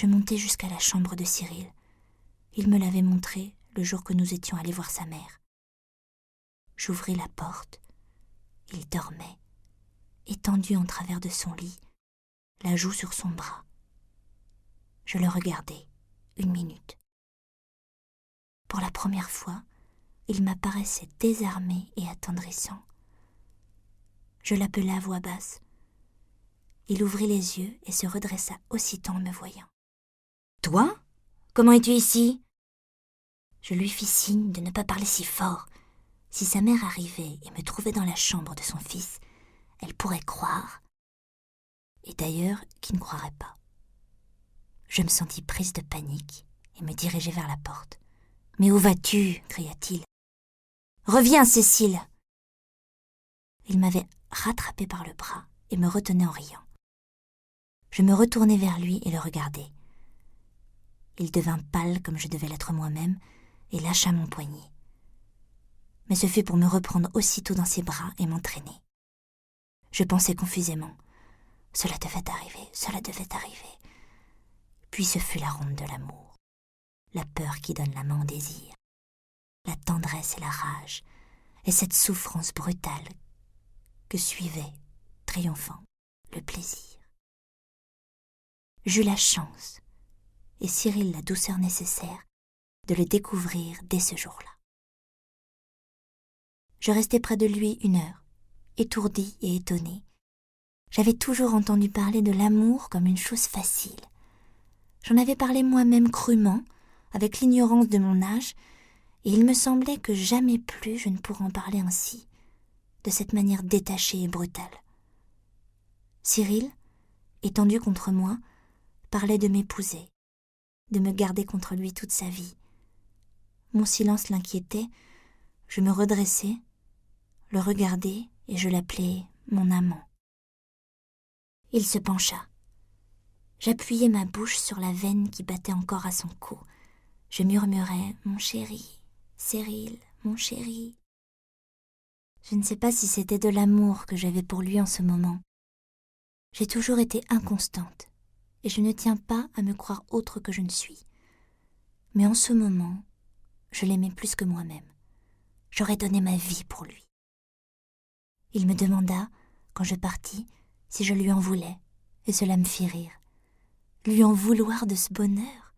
Je montai jusqu'à la chambre de Cyril. Il me l'avait montré le jour que nous étions allés voir sa mère. J'ouvris la porte. Il dormait, étendu en travers de son lit, la joue sur son bras. Je le regardai 1 minute. Pour la première fois, il m'apparaissait désarmé et attendrissant. Je l'appelai à voix basse. Il ouvrit les yeux et se redressa aussitôt en me voyant. « Toi ? Comment es-tu ici ?» Je lui fis signe de ne pas parler si fort. Si sa mère arrivait et me trouvait dans la chambre de son fils, elle pourrait croire. Et d'ailleurs, qui ne croirait pas. Je me sentis prise de panique et me dirigeai vers la porte. « Mais où vas-tu » cria-t-il. « Reviens, Cécile !» Il m'avait rattrapée par le bras et me retenait en riant. Je me retournai vers lui et le regardai. Il devint pâle comme je devais l'être moi-même et lâcha mon poignet. Mais ce fut pour me reprendre aussitôt dans ses bras et m'entraîner. Je pensais confusément. Cela devait arriver. Puis ce fut la ronde de l'amour, la peur qui donne la main au désir, la tendresse et la rage, et cette souffrance brutale que suivait, triomphant, le plaisir. J'eus la chance, et Cyril la douceur nécessaire, de le découvrir dès ce jour-là. Je restai près de lui 1 heure, étourdie et étonnée. J'avais toujours entendu parler de l'amour comme une chose facile. J'en avais parlé moi-même crûment, avec l'ignorance de mon âge, et il me semblait que jamais plus je ne pourrais en parler ainsi, de cette manière détachée et brutale. Cyril, étendu contre moi, parlait de m'épouser, de me garder contre lui toute sa vie. Mon silence l'inquiétait, je me redressai, le regardai et je l'appelai mon amant. Il se pencha. J'appuyai ma bouche sur la veine qui battait encore à son cou. Je murmurai « Mon chéri, Cyril, mon chéri ». Je ne sais pas si c'était de l'amour que j'avais pour lui en ce moment. J'ai toujours été inconstante, et je ne tiens pas à me croire autre que je ne suis. Mais en ce moment, je l'aimais plus que moi-même. J'aurais donné ma vie pour lui. Il me demanda, quand je partis, si je lui en voulais, et cela me fit rire. Lui en vouloir de ce bonheur?